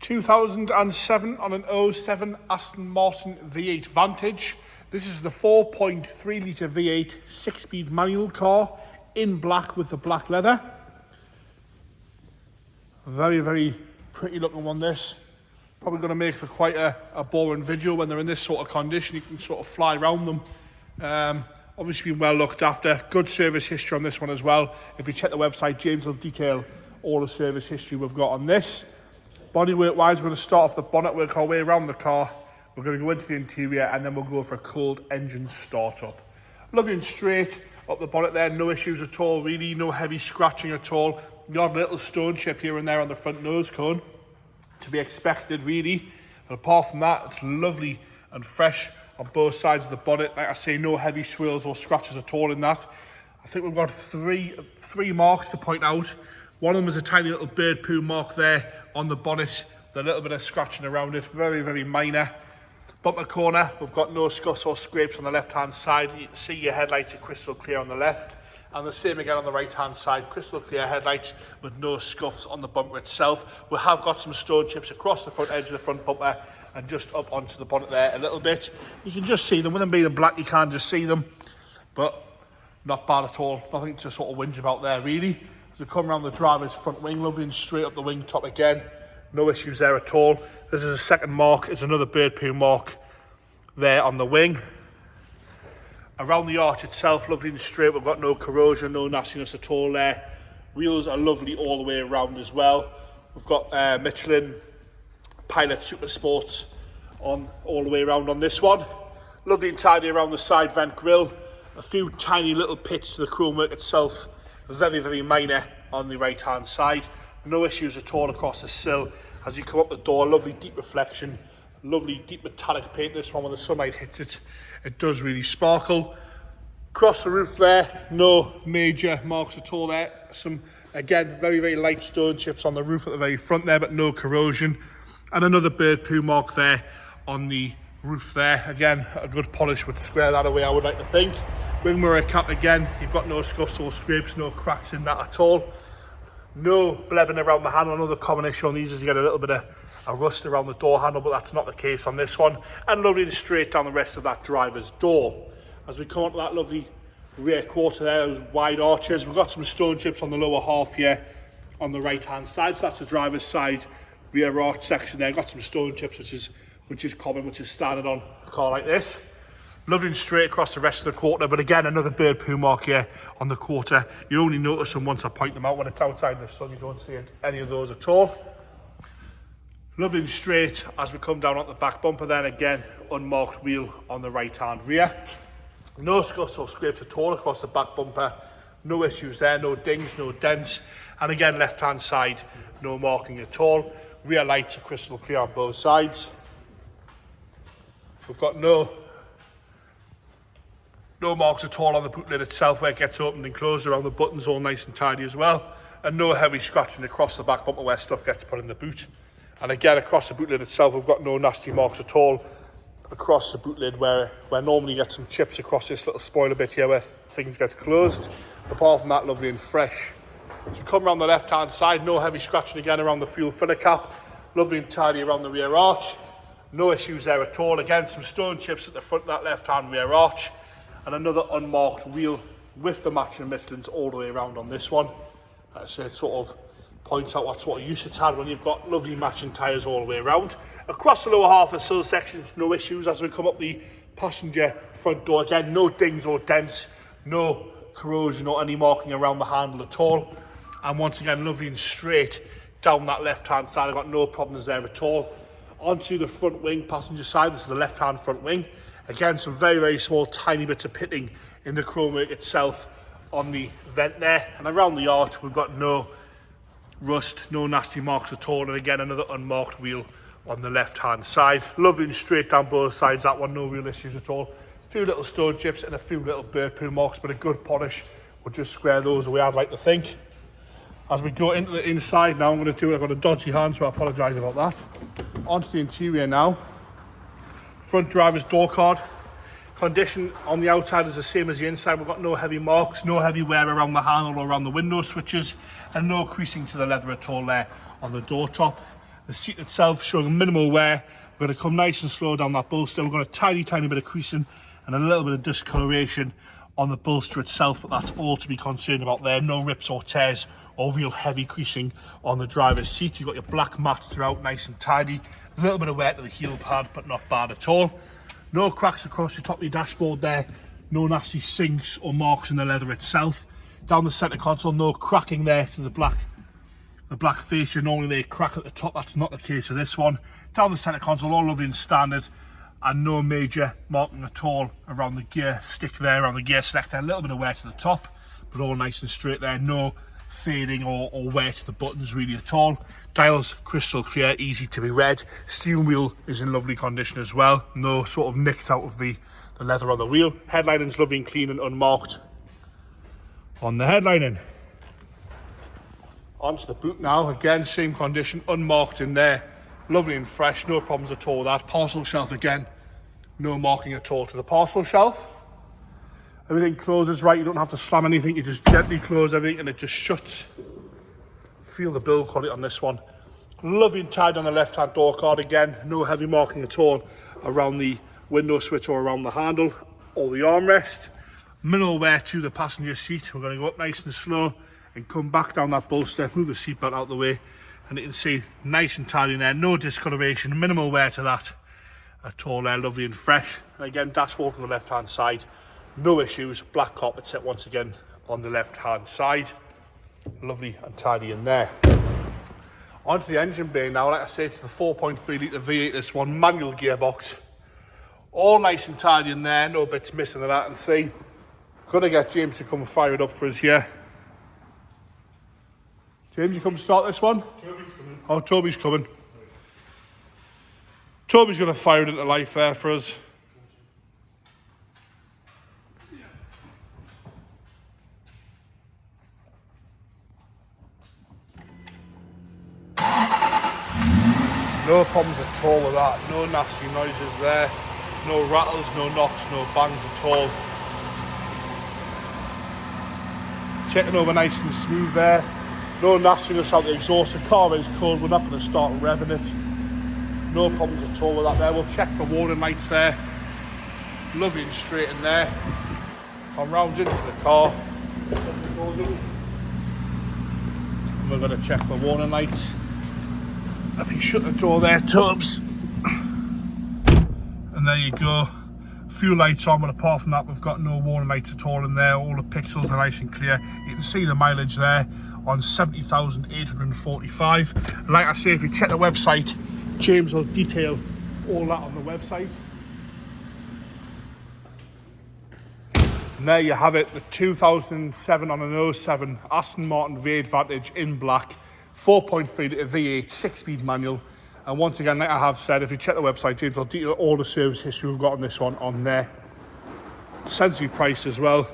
2007 on an '07 Aston Martin V8 Vantage. This is the 4.3 litre V8 6-speed manual car in black with the black leather. Very, very pretty looking one, this. Probably going to make for quite a boring video when they're in this sort of condition. You can sort of fly around them. Obviously been well looked after. Good service history on this one as well. If you check the website, James will detail all the service history we've got on this. Bodywork wise, we're going to start off the bonnet, work our way around the car. We're going to go into the interior and then we'll go for a cold engine startup. Lovely and straight up the bonnet there, no issues at all really, no heavy scratching at all. The odd little stone chip here and there on the front nose cone, to be expected really. But apart from that, it's lovely and fresh on both sides of the bonnet. Like I say, no heavy swirls or scratches at all in that. I think we've got three marks to point out. One of them is a tiny little bird poo mark there on the bonnet, with a little bit of scratching around it, very, very minor. Bumper corner, we've got no scuffs or scrapes on the left-hand side. You can see your headlights are crystal clear on the left. And the same again on the right-hand side, crystal clear headlights with no scuffs on the bumper itself. We have got some stone chips across the front edge of the front bumper and just up onto the bonnet there a little bit. You can just see them. With them being black, you can't just see them. But not bad at all. Nothing to sort of whinge about there, really. As we come around the driver's front wing, lovely and straight up the wing top again. No issues there at all. This is a second mark. It's another bird poo mark there on the wing. Around the arch itself, lovely and straight. We've got no corrosion, no nastiness at all there. Wheels are lovely all the way around as well. We've got Michelin Pilot Super Sports on all the way around on this one. Lovely and tidy around the side vent grille. A few tiny little pits to the chrome work itself. Very, very minor on the right hand side. No issues at all across the sill. As you come up the door, lovely deep reflection, lovely deep metallic paint. This one, when the sunlight hits it, it does really sparkle. Across the roof there, no major marks at all there. Some, again, very, very light stone chips on the roof at the very front there, but no corrosion. And another bird poo mark there on the roof there. Again, a good polish would square that away, I would like to think. Wing mirror cap again, you've got no scuffs or scrapes, no cracks in that at all. No blebbing around the handle. Another common issue on these is you get a little bit of a rust around the door handle, but that's not the case on this one. And lovely and straight down the rest of that driver's door. As we come onto that lovely rear quarter there, those wide arches, we've got some stone chips on the lower half here on the right hand side. So that's the driver's side rear arch section there. Got some stone chips, which is common, which is standard on a car like this. Lovely and straight across the rest of the quarter, but again, another bird poo mark here on the quarter. You only notice them once I point them out. When it's outside in the sun, you don't see any of those at all. Lovely and straight as we come down on the back bumper, then again, unmarked wheel on the right-hand rear. No scuffs or scrapes at all across the back bumper. No issues there, no dings, no dents. And again, left-hand side, no marking at all. Rear lights are crystal clear on both sides. We've got no marks at all on the boot lid itself where it gets opened and closed. Around the buttons, all nice and tidy as well. And no heavy scratching across the back bumper where stuff gets put in the boot. And again, across the boot lid itself, we've got no nasty marks at all across the boot lid where normally you get some chips across this little spoiler bit here where things get closed. Apart from that, lovely and fresh. So you come around the left-hand side, no heavy scratching again around the fuel filler cap. Lovely and tidy around the rear arch. No issues there at all. Again, some stone chips at the front of that left-hand rear arch. And another unmarked wheel with the matching Michelins all the way around on this one. So it sort of points out what sort of use it's had when you've got lovely matching tyres all the way around. Across the lower half of the sill sections, no issues as we come up the passenger front door. Again, no dings or dents, no corrosion or any marking around the handle at all. And once again, lovely and straight down that left-hand side. I've got no problems there at all. Onto the front wing, passenger side, this is the left-hand front wing. Again, some very, very small, tiny bits of pitting in the chrome work itself on the vent there. And around the arch, we've got no rust, no nasty marks at all. And again, another unmarked wheel on the left-hand side. Lovely and straight down both sides, that one, no real issues at all. A few little stone chips and a few little bird poo marks, but a good polish will just square those away, I'd like to think. As we go into the inside now, I've got a dodgy hand, so I apologise about that. Onto the interior now. Front driver's door card. Condition on the outside is the same as the inside. We've got no heavy marks, no heavy wear around the handle or around the window switches, and no creasing to the leather at all there on the door top. The seat itself showing minimal wear. We're going to come nice and slow down that bolster. We've got a tiny bit of creasing and a little bit of discoloration on the bolster itself, but that's all to be concerned about there. No rips or tears or real heavy creasing on the driver's seat. You've got your black mat throughout, nice and tidy. A little bit of wear to the heel pad, but not bad at all. No cracks across the top of your dashboard there. No nasty sinks or marks in the leather itself. Down the centre console, no cracking there to the black fascia. Normally they crack at the top, that's not the case of this one. Down the centre console, all lovely and standard, and no major marking at all around the gear stick there, around the gear selector. A little bit of wear to the top, but all nice and straight there. No fading or wear to the buttons really at all. Dials crystal clear, easy to be read. Steering wheel is in lovely condition as well. No sort of nicks out of the leather on the wheel. Headlining's lovely and clean and unmarked on the headlining. Onto the boot now, again same condition, unmarked in there, lovely and fresh, no problems at all with that. Parcel shelf again, no marking at all to the parcel shelf. Everything closes right, you don't have to slam anything, you just gently close everything and it just shuts. Feel the build quality on this one. Lovely and tight on the left hand door card again, no heavy marking at all around the window switch or around the handle or the armrest. Minimal wear to the passenger seat. We're going to go up nice and slow and come back down that bolster, move the seatbelt out of the way, and you can see nice and tidy in there, no discoloration, minimal wear to that at all there, lovely and fresh. And again, dashboard from the left hand side, no issues, black carpet set once again on the left hand side, lovely and tidy in there. Onto the engine bay now, like I say, it's the 4.3 litre V8, this one, manual gearbox, all nice and tidy in there, no bits missing of that. And see, gonna get James to come and fire it up for us here. James, you come start this one? Toby's coming. Oh, Toby's coming. Toby's going to fire it into life there for us. No problems at all with that. No nasty noises there. No rattles, no knocks, no bangs at all. Checking over nice and smooth there. No nastiness out the exhaust. The car is cold, we're not going to start revving it. No problems at all with that there. We'll check for warning lights there. Lovely and straight in there. Come round into the car. And we're going to check for warning lights. If you shut the door there, Tubbs. And there you go. Few lights on, but apart from that, we've got no warning lights at all in there. All the pixels are nice and clear. You can see the mileage there on 70,845. And like I say, if you check the website, James will detail all that on the website. And there you have it, the 2007 on an 07 Aston Martin V8 Vantage in black, 4.3 litre V8, 6-speed manual. And once again, like I have said, if you check the website, James will detail all the service history we've got on this one on there. Sensibly priced as well.